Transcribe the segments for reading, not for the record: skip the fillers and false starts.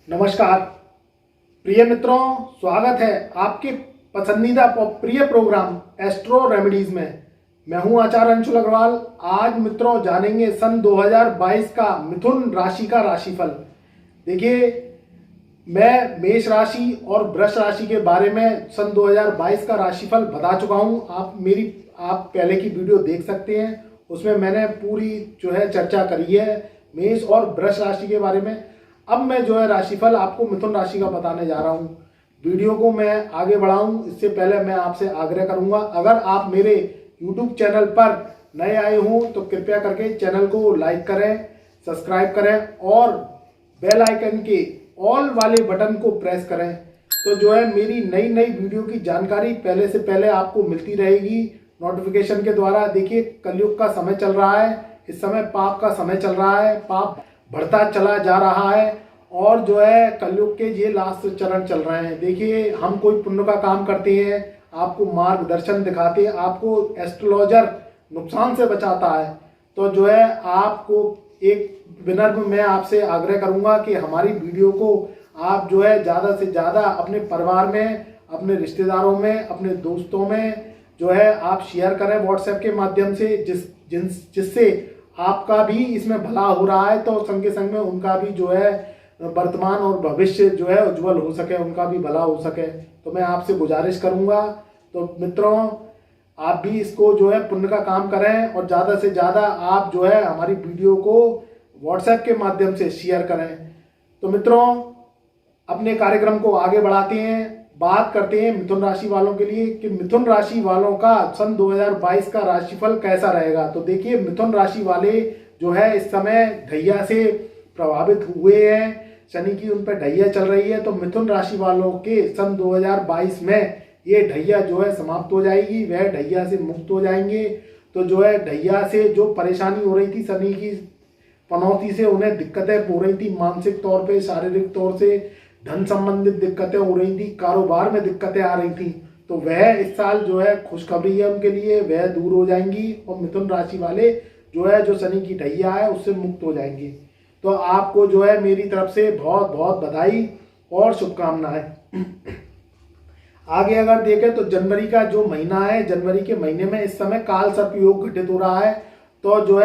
नमस्कार प्रिय मित्रों, स्वागत है आपके पसंदीदा प्रिय प्रोग्राम एस्ट्रो रेमेडीज में। मैं हूं आचार्य अंशुल अग्रवाल। आज मित्रों जानेंगे सन 2022 का मिथुन राशि का राशिफल। देखिए, मैं मेष राशि और वृष राशि के बारे में सन 2022 का राशिफल बता चुका हूं। आप पहले की वीडियो देख सकते हैं, उसमें मैंने पूरी चर्चा करी है मेष और वृष राशि के बारे में। अब मैं राशिफल आपको मिथुन राशि का बताने जा रहा हूं। वीडियो को मैं आगे बढ़ाऊं इससे पहले मैं आपसे आग्रह करूंगा, अगर आप मेरे यूट्यूब चैनल पर नए आए हों तो कृपया करके चैनल को लाइक करें, सब्सक्राइब करें और बेल आइकन के ऑल वाले बटन को प्रेस करें। तो मेरी नई वीडियो की जानकारी पहले से पहले आपको मिलती रहेगी नोटिफिकेशन के द्वारा। देखिए, कलयुग का समय चल रहा है, इस समय पाप का समय चल रहा है, पाप बढ़ता चला जा रहा है और कलयुग के ये लास्ट चरण चल रहे हैं। देखिए, हम कोई पुण्य का काम करते हैं, आपको मार्गदर्शन दिखाते हैं, आपको एस्ट्रोलॉजर नुकसान से बचाता है। तो आपको एक विनम्र मैं आपसे आग्रह करूंगा कि हमारी वीडियो को आप ज़्यादा से ज़्यादा अपने परिवार में, अपने रिश्तेदारों में, अपने दोस्तों में आप शेयर करें व्हाट्सएप के माध्यम से, जिससे आपका भी इसमें भला हो रहा है तो संग के संग में उनका भी वर्तमान और भविष्य उज्जवल हो सके, उनका भी भला हो सके। तो मैं आपसे गुजारिश करूंगा, तो मित्रों आप भी इसको पुण्य का काम करें और ज़्यादा से ज़्यादा आप हमारी वीडियो को व्हाट्सएप के माध्यम से शेयर करें। तो मित्रों, अपने कार्यक्रम को आगे बढ़ाते हैं, बात करते हैं मिथुन राशि वालों के लिए कि मिथुन राशि वालों का सन 2022 का राशिफल कैसा रहेगा। तो देखिए, मिथुन राशि वाले इस समय ढैया से प्रभावित हुए हैं, शनि की उन पर ढैया चल रही है। तो मिथुन राशि वालों के सन 2022 में ये ढैया समाप्त हो जाएगी, वह ढैया से मुक्त हो जाएंगे। तो ढैया से जो परेशानी हो रही थी, शनि की पनौती से उन्हें दिक्कतें हो रही थी, मानसिक तौर पे, शारीरिक तौर से, धन संबंधित दिक्कतें हो रही थी, कारोबार में दिक्कतें आ रही थी, तो वह इस साल खुशखबरी है उनके लिए, वह दूर हो जाएंगी और मिथुन राशि वाले जो शनि की ढैया है उससे मुक्त हो जाएंगे। तो आपको मेरी तरफ से बहुत बहुत बधाई और शुभकामनाएं। आगे अगर देखें तो जनवरी का जो महीना है, जनवरी के महीने में इस समय काल सर्प योग घटित हो रहा है। तो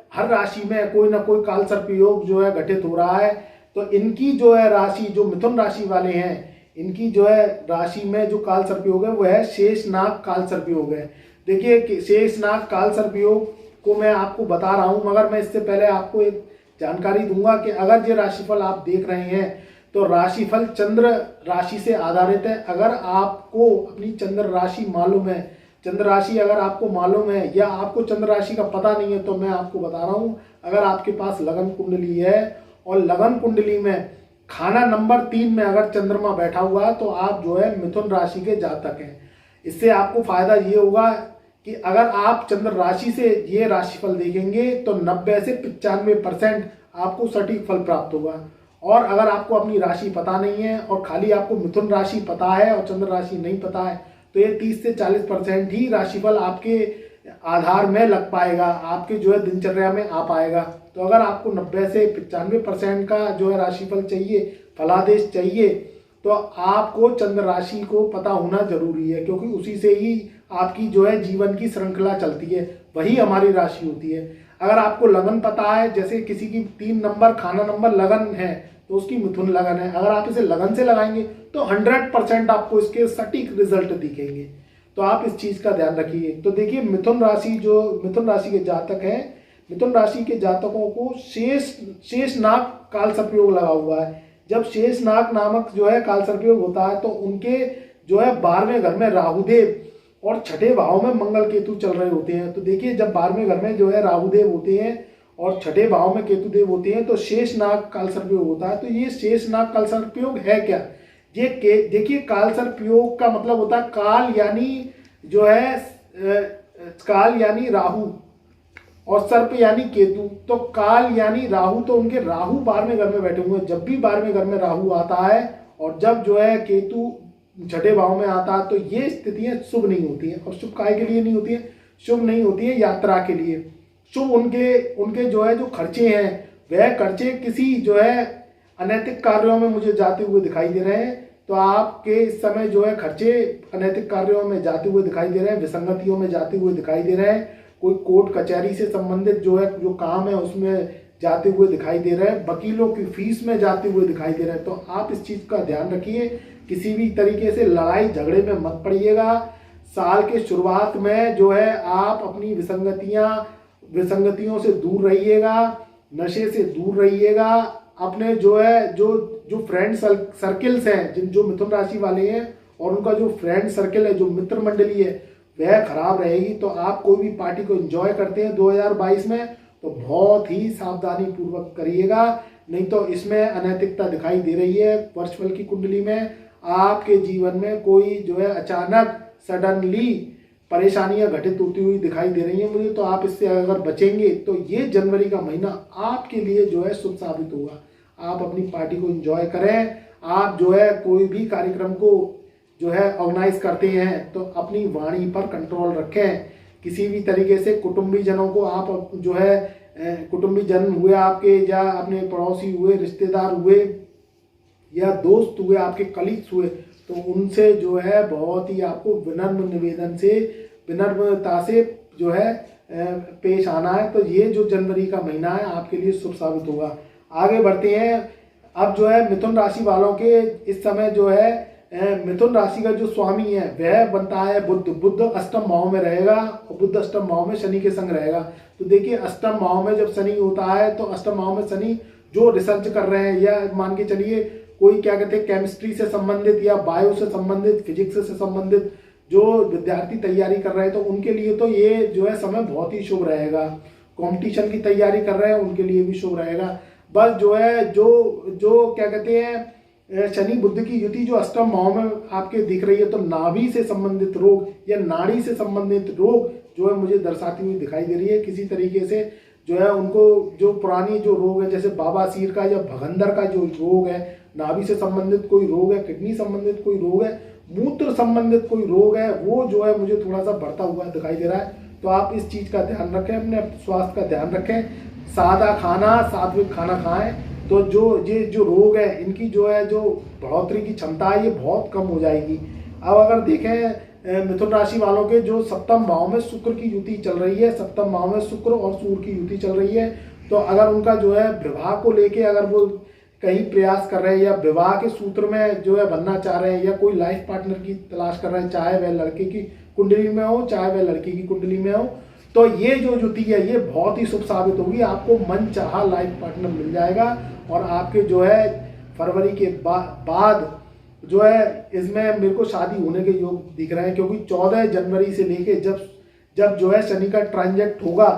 हर राशि में कोई ना कोई काल सर्प योग घटित हो रहा है। तो इनकी राशि, जो मिथुन राशि वाले हैं, इनकी राशि में जो काल सर्प योग है वह है शेषनाग काल सर्प योग है। देखिए, शेषनाग काल सर्प योग को मैं आपको बता रहा हूं, मगर मैं इससे पहले आपको एक जानकारी दूंगा कि अगर ये राशिफल आप देख रहे हैं तो राशिफल चंद्र राशि से आधारित है। अगर आपको अपनी चंद्र राशि मालूम है, चंद्र राशि अगर आपको मालूम है या आपको चंद्र राशि का पता नहीं है, तो मैं आपको बता रहा हूं, अगर आपके पास लगन कुंडली है और लगन कुंडली में खाना नंबर 3 में अगर चंद्रमा बैठा हुआ है तो आप मिथुन राशि के जातक हैं। इससे आपको फायदा ये होगा कि अगर आप चंद्र राशि से ये राशिफल देखेंगे तो 90 से 95% आपको सटीक फल प्राप्त होगा। और अगर आपको अपनी राशि पता नहीं है और खाली आपको मिथुन राशि पता है और चंद्र राशि नहीं पता है, तो ये 30 से 40% ही राशिफल आपके आधार में लग पाएगा, आपके दिनचर्या में आ पाएगा। तो अगर आपको 90 से 95% का राशिफल चाहिए, फलादेश चाहिए, तो आपको चंद्र राशि को पता होना जरूरी है, क्योंकि उसी से ही आपकी जीवन की श्रृंखला चलती है, वही हमारी राशि होती है। अगर आपको लगन पता है, जैसे किसी की 3 नंबर खाना नंबर लगन है तो उसकी मिथुन लगन है, अगर आप इसे लगन से लगाएंगे तो 100% आपको इसके सटीक रिजल्ट दिखेंगे। तो आप इस चीज का ध्यान रखिए। तो देखिए, मिथुन राशि के जातक हैं, मिथुन राशि के जातकों को शेषनाग काल सर्प योग लगा हुआ है। जब शेषनाग नामक काल सर्प योग होता है तो उनके 12वें घर में राहुदेव और 6ठे भाव में मंगल केतु चल रहे होते हैं। तो देखिए, जब 12वें घर में राहुदेव होते हैं और 6ठे भाव में केतु देव होते हैं तो शेषनाग काल सर्प योग होता है। तो ये शेषनाग काल सर्प योग है क्या? देखिए, काल सर्प योग का मतलब होता है काल यानी काल यानी राहु और सर्प यानी केतु। तो काल यानी राहु, तो उनके राहु 12वें घर में बैठे हुए हैं। जब भी 12वें घर में राहु आता है और जब केतु 6ठे भाव में आता है तो ये स्थितियां शुभ नहीं होती हैं। और शुभ काय के लिए नहीं होती है? शुभ नहीं होती है यात्रा के लिए। शुभ उनके जो खर्चे हैं वह खर्चे किसी अनैतिक कार्यों में मुझे जाते हुए दिखाई दे रहे हैं। तो आपके इस समय जो है खर्चे अनैतिक कार्यों में जाते हुए दिखाई दे रहे हैं, विसंगतियों में जाते हुए दिखाई दे रहे हैं। कोई कोर्ट कचहरी से संबंधित जो है जो काम है उसमें जाते हुए दिखाई दे रहे हैं, वकीलों की फीस में जाते हुए दिखाई दे रहे हैं। तो आप इस चीज़ का ध्यान रखिए, किसी भी तरीके से लड़ाई झगड़े में मत पड़िएगा। साल के शुरुआत में जो है आप अपनी विसंगतियों से दूर रहिएगा, नशे से दूर रहिएगा। अपने जो है जो फ्रेंड सर्किल्स हैं, जिन जो मिथुन राशि वाले हैं और उनका जो फ्रेंड सर्किल है, जो मित्र मंडली है, वह खराब रहेगी। तो आप कोई भी पार्टी को एंजॉय करते हैं 2022 में तो बहुत ही सावधानी पूर्वक करिएगा, नहीं तो इसमें अनैतिकता दिखाई दे रही है। वर्षफल की कुंडली में आपके जीवन में कोई जो है अचानक सडनली परेशानियां घटित होती हुई दिखाई दे रही हैं मुझे। तो आप इससे अगर बचेंगे तो ये जनवरी का महीना आपके लिए जो है शुभ साबित होगा। आप अपनी पार्टी को एंजॉय करें। आप जो है कोई भी कार्यक्रम को जो है ऑर्गेनाइज करते हैं तो अपनी वाणी पर कंट्रोल रखें। किसी भी तरीके से कुटुंबी जनों को आप जो है कुटुंबी जन हुए आपके, या अपने पड़ोसी हुए, रिश्तेदार हुए, या दोस्त हुए, आपके कलीग्स हुए, तो उनसे जो है बहुत ही आपको विनम्रता से जो है पेश आना है। तो ये जो जनवरी का महीना है आपके लिए शुभ साबित होगा। आगे बढ़ते हैं। अब जो है मिथुन राशि वालों के इस समय जो है मिथुन राशि का जो स्वामी है वह बनता है बुध अष्टम भाव में रहेगा, और बुध अष्टम भाव में शनि के संग रहेगा। तो देखिए अष्टम भाव में जब शनि होता है तो अष्टम भाव में शनि जो रिसर्च कर रहे हैं, या मान के चलिए कोई क्या कहते हैं केमिस्ट्री से संबंधित या बायो से संबंधित, फिजिक्स से संबंधित जो विद्यार्थी तैयारी कर रहे हैं तो उनके लिए तो ये जो है समय बहुत ही शुभ रहेगा। कंपटीशन की तैयारी कर रहे हैं उनके लिए भी शुभ रहेगा। बस जो है जो क्या कहते हैं शनि बुध की युति जो अष्टम भाव में आपके दिख रही है, तो नाभि से संबंधित रोग या नाड़ी से संबंधित रोग जो है मुझे दर्शाती हुई दिखाई दे रही है। किसी तरीके से जो है उनको जो पुरानी जो रोग है, जैसे बाबासीर का या भगंदर का जो रोग है, नाभि से संबंधित कोई रोग है, किडनी संबंधित कोई रोग है, मूत्र संबंधित कोई रोग है, वो जो है मुझे थोड़ा सा बढ़ता हुआ दिखाई दे रहा है। तो आप इस चीज़ का ध्यान रखें, अपने स्वास्थ्य का ध्यान रखें, सादा खाना, सात्विक खाना खाएं। तो ये जो रोग है इनकी जो है जो बढ़ोतरी की क्षमता है ये बहुत कम हो जाएगी। अब अगर देखें मिथुन राशि वालों के जो सप्तम भाव में शुक्र की युति चल रही है, सप्तम भाव में शुक्र और सूर्य की युति चल रही है, तो अगर उनका जो है विवाह को लेके अगर वो कहीं प्रयास कर रहे हैं या विवाह के सूत्र में जो है बनना चाह रहे हैं, या कोई लाइफ पार्टनर की तलाश कर रहे हैं, चाहे वह लड़के की कुंडली में हो चाहे वह लड़की की कुंडली में हो, तो ये जो युति है ये बहुत ही शुभ साबित होगी। आपको मन चाहा लाइफ पार्टनर मिल जाएगा, और आपके जो है फरवरी के बाद जो है इसमें मेरे को शादी होने के योग दिख रहे हैं, क्योंकि 14 जनवरी से लेके जब जो है शनि का ट्रांजेक्ट होगा,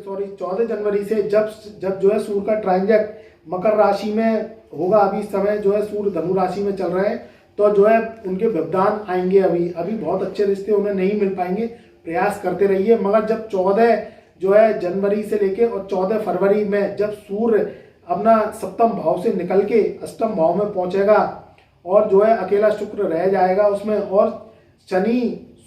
14 जनवरी से जब जो है सूर्य का ट्रांजेक्ट मकर राशि में होगा। अभी इस समय जो है सूर्य धनु राशि में चल रहे हैं, तो जो है उनके व्यवधान आएंगे। अभी बहुत अच्छे रिश्ते उन्हें नहीं मिल पाएंगे, प्रयास करते रहिए। मगर जब 14 जो है जनवरी से लेके और 14 फरवरी में जब सूर्य अपना सप्तम भाव से निकल के अष्टम भाव में पहुंचेगा और जो है अकेला शुक्र रह जाएगा उसमें, और शनि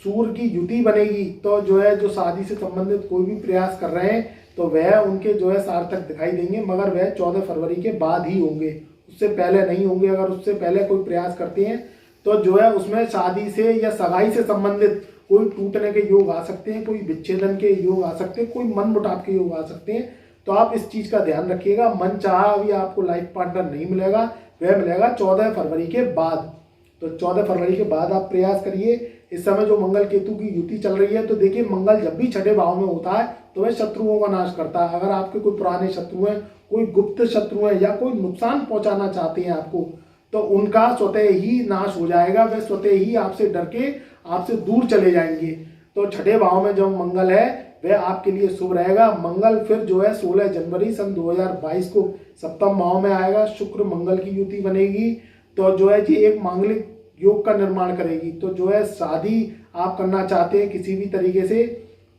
सूर्य की युति बनेगी, तो जो है जो शादी से संबंधित कोई भी प्रयास कर रहे हैं तो वह उनके जो है सार्थक दिखाई देंगे। मगर वह 14 फरवरी के बाद ही होंगे, उससे पहले नहीं होंगे। अगर उससे पहले कोई प्रयास करते हैं तो जो है उसमें शादी से या सगाई से संबंधित कोई टूटने के योग आ सकते हैं, कोई विच्छेदन के योग आ सकते हैं, कोई मन मुटाव के योग आ सकते हैं। तो आप इस चीज़ का ध्यान रखिएगा। मन चाहा अभी आपको लाइफ पार्टनर नहीं मिलेगा, वह मिलेगा 14 फरवरी के बाद। तो 14 फरवरी के बाद आप प्रयास करिए। इस समय जो मंगल केतु की युति चल रही है, तो देखिए मंगल जब भी छठे भाव में होता है तो वह शत्रुओं का नाश करता है। अगर आपके कोई पुराने शत्रु हैं, कोई गुप्त शत्रु हैं, या कोई नुकसान पहुंचाना चाहते हैं आपको, तो उनका स्वतः ही नाश हो जाएगा। वे स्वतः ही आपसे डर के आपसे दूर चले जाएंगे। तो छठे भाव में जो मंगल है वह आपके लिए शुभ रहेगा। मंगल फिर जो है 16 जनवरी सन 2022 को सप्तम भाव में आएगा। शुक्र मंगल की युति बनेगी, तो जो है ये एक मांगलिक योग का निर्माण करेगी। तो जो है शादी आप करना चाहते हैं किसी भी तरीके से,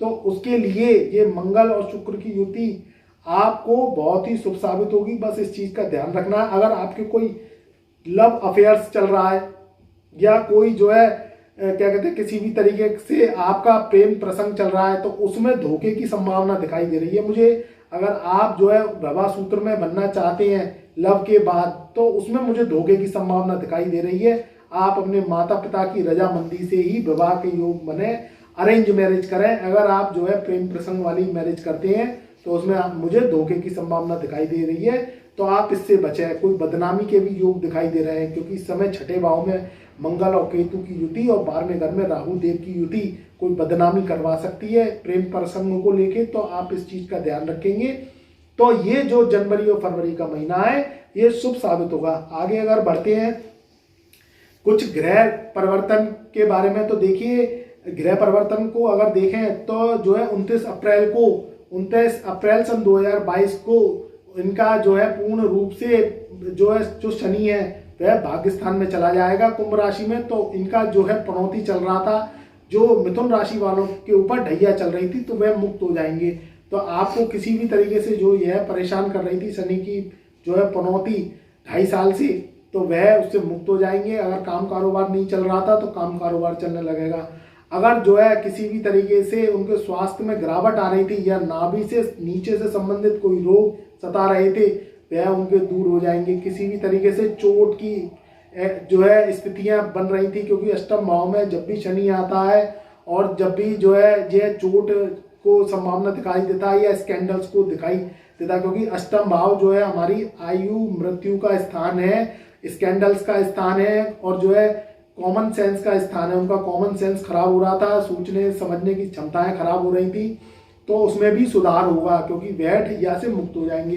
तो उसके लिए ये मंगल और शुक्र की युति आपको बहुत ही शुभ साबित होगी। बस इस चीज़ का ध्यान रखना। अगर आपके कोई लव अफेयर्स चल रहा है, या कोई जो है क्या कहते हैं किसी भी तरीके से आपका प्रेम प्रसंग चल रहा है, तो उसमें धोखे की संभावना दिखाई दे रही है मुझे। अगर आप जो है विवाह सूत्र में बनना चाहते हैं लव के बाद, तो उसमें मुझे धोखे की संभावना दिखाई दे रही है। आप अपने माता पिता की रजामंदी से ही विवाह के योग बने, अरेंज मैरिज करें। अगर आप जो है प्रेम प्रसंग वाली मैरिज करते हैं तो उसमें मुझे धोखे की संभावना दिखाई दे रही है, तो आप इससे बचें। कोई बदनामी के भी योग दिखाई दे रहे हैं, क्योंकि इस समय छठे भाव में मंगल और केतु की युति और 12वें घर में राहु देव की युति कोई बदनामी करवा सकती है प्रेम प्रसंगों को लेके, तो आप इस चीज का ध्यान रखेंगे। तो ये जो जनवरी और फरवरी का महीना है ये शुभ साबित होगा। आगे अगर बढ़ते हैं कुछ ग्रह परिवर्तन के बारे में, तो देखिए ग्रह परिवर्तन को अगर देखें तो जो है 29 अप्रैल सन 2022 को इनका जो है पूर्ण रूप से जो है जो शनि है वह भाग्य स्थान में चला जाएगा कुंभ राशि में। तो इनका जो है पनौती चल रहा था, जो मिथुन राशि वालों के ऊपर ढैया चल रही थी, तो वह मुक्त हो जाएंगे। तो आपको किसी भी तरीके से जो यह परेशान कर रही थी शनि की जो है पनौती 2.5 साल से, तो वह उससे मुक्त हो जाएंगे। अगर काम कारोबार नहीं चल रहा था तो काम कारोबार चलने लगेगा। अगर जो है किसी भी तरीके से उनके स्वास्थ्य में गिरावट आ रही थी या नाभि से नीचे से संबंधित कोई रोग सता रहे थे वह उनके दूर हो जाएंगे। किसी भी तरीके से चोट की जो है स्थितियां बन रही थी, क्योंकि अष्टम भाव में जब भी शनि आता है और जब भी जो है यह चोट को संभावना दिखाई देता है या स्कैंडल्स को दिखाई देता है, क्योंकि अष्टम भाव जो है हमारी आयु मृत्यु का स्थान है, स्कैंडल्स का स्थान है और जो है कॉमन सेंस का स्थान है। उनका कॉमन सेंस खराब हो रहा था, सोचने समझने की क्षमताएं खराब हो रही थी, तो उसमें भी सुधार होगा क्योंकि वह ढैया से मुक्त हो जाएंगे।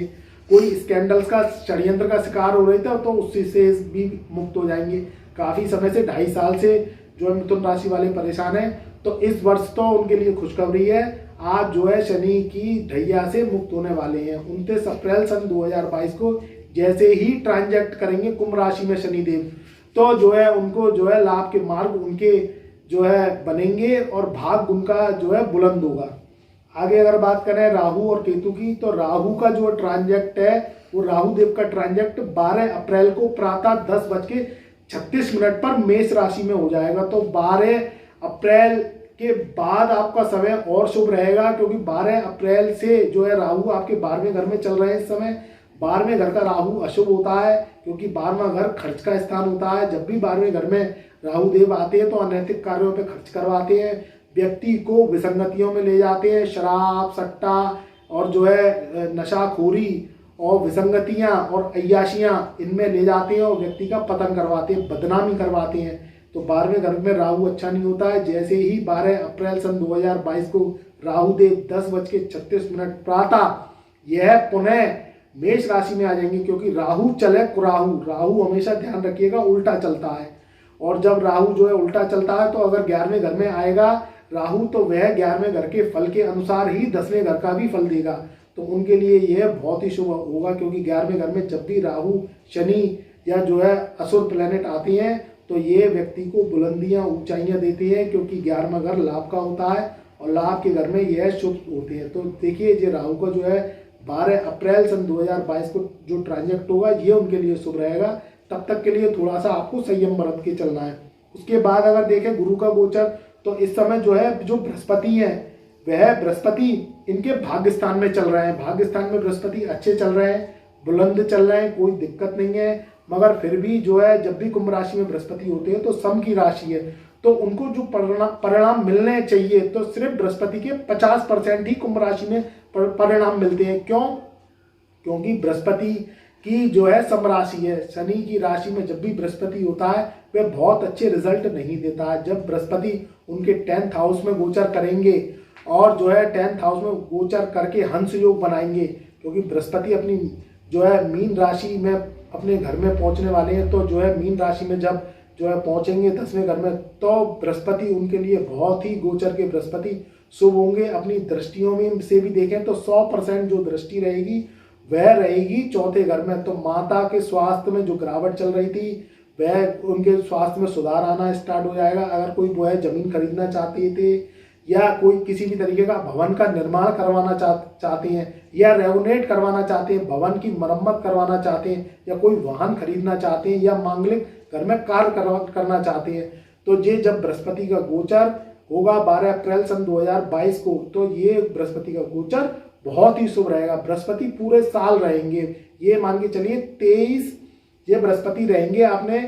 कोई स्कैंडल्स का षड्यंत्र का शिकार हो रही था तो उससे से भी मुक्त हो जाएंगे। काफी समय से 2.5 साल से जो है मिथुन राशि वाले परेशान हैं, तो इस वर्ष तो उनके लिए खुशखबरी है। आप जो है शनि की ढैया से मुक्त होने वाले हैं। 29 अप्रैल सन 2022 को जैसे ही ट्रांजैक्ट करेंगे कुंभ राशि में शनिदेव, तो जो है उनको जो है लाभ के मार्ग उनके जो है बनेंगे और भाग्य उनका जो है बुलंद होगा। आगे अगर बात करें राहु और केतु की, तो राहु का जो ट्रांजैक्ट है वो राहु देव का ट्रांजैक्ट 12 अप्रैल को प्रातः 10:36 पर मेष राशि में हो जाएगा। तो 12 अप्रैल के बाद आपका समय और शुभ रहेगा, क्योंकि 12 अप्रैल से जो है राहु आपके 12वें घर में चल रहे हैं। इस समय 12वें घर का राहु अशुभ होता है, क्योंकि 12वां घर खर्च का स्थान होता है। जब भी 12वें घर में राहु देव आते हैं तो अनैतिक कार्यों पे खर्च करवाते हैं, व्यक्ति को विसंगतियों में ले जाते हैं। शराब सट्टा और जो है नशाखोरी और विसंगतियां और अय्याशियां इनमें ले जाते हैं और व्यक्ति का पतन करवाते हैं, बदनामी करवाते हैं। तो 12वें घर में राहु अच्छा नहीं होता है। जैसे ही 12 अप्रैल सन 2022 को राहु देव 10:36 प्रातः यह पुनः मेष राशि में आ जाएंगे, क्योंकि राहु चले कुराहु, राहु हमेशा ध्यान रखिएगा उल्टा चलता है। और जब राहु जो है उल्टा चलता है तो अगर 11वें घर में आएगा राहु, तो वह 11वें घर के फल के अनुसार ही 10वें घर का भी फल देगा। तो उनके लिए यह बहुत ही शुभ होगा, क्योंकि 11वें घर में जब भी राहु शनि या जो है असुर प्लेनेट आते हैं तो ये व्यक्ति को बुलंदियां ऊंचाइयां देते हैं, क्योंकि 11वां घर लाभ का होता है और लाभ के घर में यह शुभ होते हैं। तो देखिए ये राहु का जो है 12 अप्रैल सन 2022 को जो ट्रांजैक्ट होगा ये उनके लिए शुभ रहेगा। तब तक के लिए थोड़ा सा आपको संयम बरत के चलना है। उसके बाद अगर देखें गुरु का गोचर, तो इस समय जो है जो बृहस्पति है वह बृहस्पति इनके भाग्य स्थान में चल रहे हैं। भाग्य स्थान में बृहस्पति अच्छे चल रहे हैं, बुलंद चल रहे हैं, कोई दिक्कत नहीं है। मगर फिर भी जो है जब भी कुंभ राशि में बृहस्पति होते हैं तो सम की राशि है, तो उनको जो परिणाम मिलने चाहिए तो सिर्फ बृहस्पति के 50% ही कुंभ राशि में परिणाम मिलते हैं। क्यों? क्योंकि बृहस्पति की जो है सम राशि है। शनि की राशि में जब भी बृहस्पति होता है वह बहुत अच्छे रिजल्ट नहीं देता है। जब बृहस्पति उनके 10th हाउस में गोचर करेंगे और जो है 10th हाउस में गोचर करके हंस योग बनाएंगे, क्योंकि बृहस्पति अपनी जो है मीन राशि में अपने घर में पहुंचने वाले हैं। तो जो है मीन राशि में जब जो है पहुंचेंगे 10वें घर में, तो बृहस्पति उनके लिए बहुत ही गोचर के बृहस्पति शुभ होंगे। अपनी दृष्टियों में से भी देखें तो 100% जो दृष्टि रहेगी वह रहेगी 4थे घर में। तो माता के स्वास्थ्य में जो गिरावट चल रही थी वह उनके स्वास्थ्य में सुधार आना स्टार्ट हो जाएगा। अगर कोई वो है जमीन खरीदना चाहते थे या कोई किसी भी तरीके का भवन का निर्माण करवाना चाहते हैं या रेनोवेट करवाना चाहते हैं, भवन की मरम्मत करवाना चाहते हैं या कोई वाहन खरीदना चाहते हैं या मांगलिक घर में कार्य करना चाहते हैं, तो ये जब बृहस्पति का गोचर होगा 12 अप्रैल सन 2022 को, तो ये बृहस्पति का गोचर बहुत ही शुभ रहेगा। बृहस्पति पूरे साल रहेंगे, ये मान के चलिए 23 ये बृहस्पति रहेंगे आपने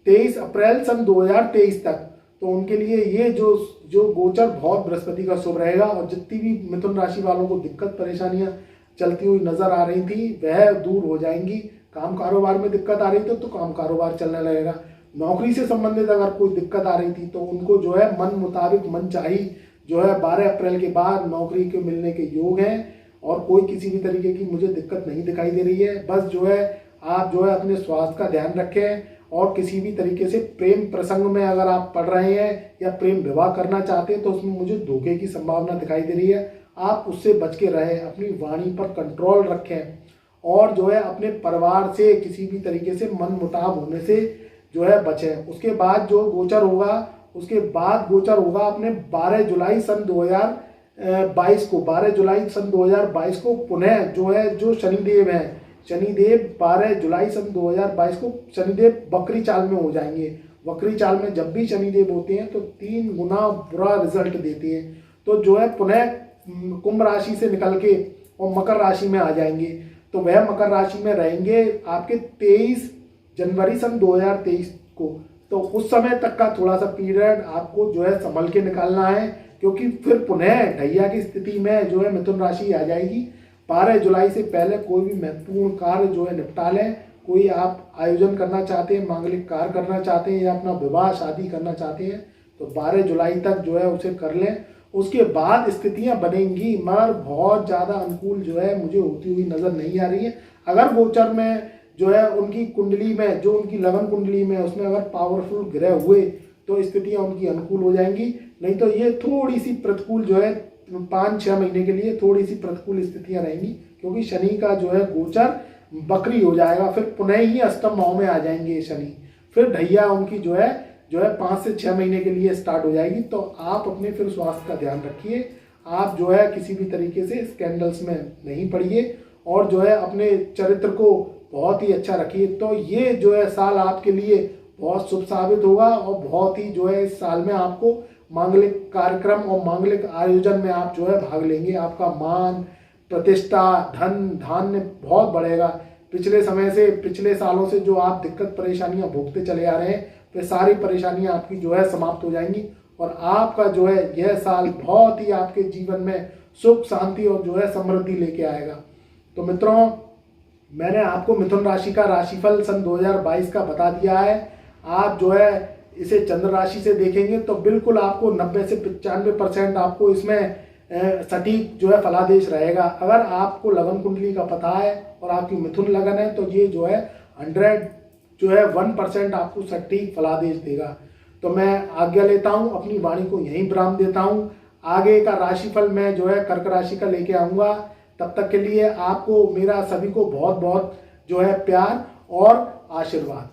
23 अप्रैल सन 2023 तक। तो उनके लिए ये जो गोचर बहुत बृहस्पति का शुभ रहेगा। और जितनी भी मिथुन राशि वालों को दिक्कत परेशानियां चलती हुई नजर आ रही थी वह दूर हो जाएंगी। काम कारोबार में दिक्कत आ रही थी तो काम कारोबार चलने लगेगा। नौकरी से संबंधित अगर कोई दिक्कत आ रही थी तो उनको जो है मन मुताबिक मन चाही जो है 12 अप्रैल के बाद नौकरी के मिलने के योग हैं। और कोई किसी भी तरीके की मुझे दिक्कत नहीं दिखाई दे रही है। बस जो है आप जो है अपने स्वास्थ्य का ध्यान रखें। और किसी भी तरीके से प्रेम प्रसंग में अगर आप पढ़ रहे हैं या प्रेम विवाह करना चाहते हैं तो उसमें मुझे धोखे की संभावना दिखाई दे रही है। आप उससे बच के रहें, अपनी वाणी पर कंट्रोल रखें और जो है अपने परिवार से किसी भी तरीके से मन मुटाव होने से जो है बचें। उसके बाद जो गोचर होगा अपने 12 जुलाई सन 2022 को 12 जुलाई सन 2022 को पुनः जो शनिदेव हैं, शनिदेव 12 जुलाई सन 2022 को शनिदेव बकरी चाल में हो जाएंगे। बकरी चाल में जब भी शनिदेव होते हैं तो 3 गुना बुरा रिजल्ट देते हैं। तो जो है पुनः कुंभ राशि से निकल के और मकर राशि में आ जाएंगे। तो वह मकर राशि में रहेंगे आपके 23 जनवरी सन 2023 को। तो उस समय तक का थोड़ा सा पीरियड आपको जो है संभल के निकालना है, क्योंकि फिर पुनः ढैया की स्थिति में जो है मिथुन राशि आ जाएगी। 12 जुलाई से पहले कोई भी महत्वपूर्ण कार्य जो है निपटा लें। कोई आप आयोजन करना चाहते हैं, मांगलिक कार्य करना चाहते हैं या अपना विवाह शादी करना चाहते हैं तो 12 जुलाई तक जो है उसे कर लें। उसके बाद स्थितियां बनेंगी मगर बहुत ज़्यादा अनुकूल जो है मुझे होती हुई नज़र नहीं आ रही है। अगर गोचर में जो है उनकी कुंडली में जो उनकी लगन कुंडली में उसमें अगर पावरफुल ग्रह हुए तो स्थितियां उनकी अनुकूल हो जाएंगी। नहीं तो ये थोड़ी सी प्रतिकूल जो है 5-6 महीने के लिए थोड़ी सी प्रतिकूल स्थितियां रहेंगी, क्योंकि शनि का जो है गोचर बकरी हो जाएगा। फिर पुनः ही अष्टम भाव में आ जाएंगे शनि। फिर ढैया उनकी जो है 5 से 6 महीने के लिए स्टार्ट हो जाएगी। तो आप अपने फिर स्वास्थ्य का ध्यान रखिए। आप जो है किसी भी तरीके से स्कैंडल्स में नहीं पड़िए और जो है अपने चरित्र को बहुत ही अच्छा रखिए। तो ये जो है साल आपके लिए बहुत शुभ साबित होगा और बहुत ही जो है इस साल में आपको मांगलिक कार्यक्रम और मांगलिक आयोजन में आप जो है भाग लेंगे। आपका मान प्रतिष्ठा धन धान्य बहुत बढ़ेगा। पिछले सालों से जो आप दिक्कत परेशानियां भोगते चले आ रहे हैं वे सारी परेशानियां आपकी जो है समाप्त हो जाएंगी और आपका जो है यह साल बहुत ही आपके जीवन में सुख शांति और जो है समृद्धि लेके आएगा। तो मित्रों, मैंने आपको मिथुन राशि का राशिफल सन 2022 का बता दिया है। आप जो है इसे चंद्र राशि से देखेंगे तो बिल्कुल आपको 90 से 95% आपको इसमें सटीक जो है फलादेश रहेगा। अगर आपको लगन कुंडली का पता है और आपकी मिथुन लगन है तो ये जो है 1% आपको सटीक फलादेश देगा। तो मैं आज्ञा लेता हूँ, अपनी वाणी को यहीं विराम देता हूँ। आगे का राशिफल मैं जो है कर्क राशि का लेके आऊँगा। तब तक के लिए आपको मेरा सभी को बहुत बहुत जो है प्यार और आशीर्वाद।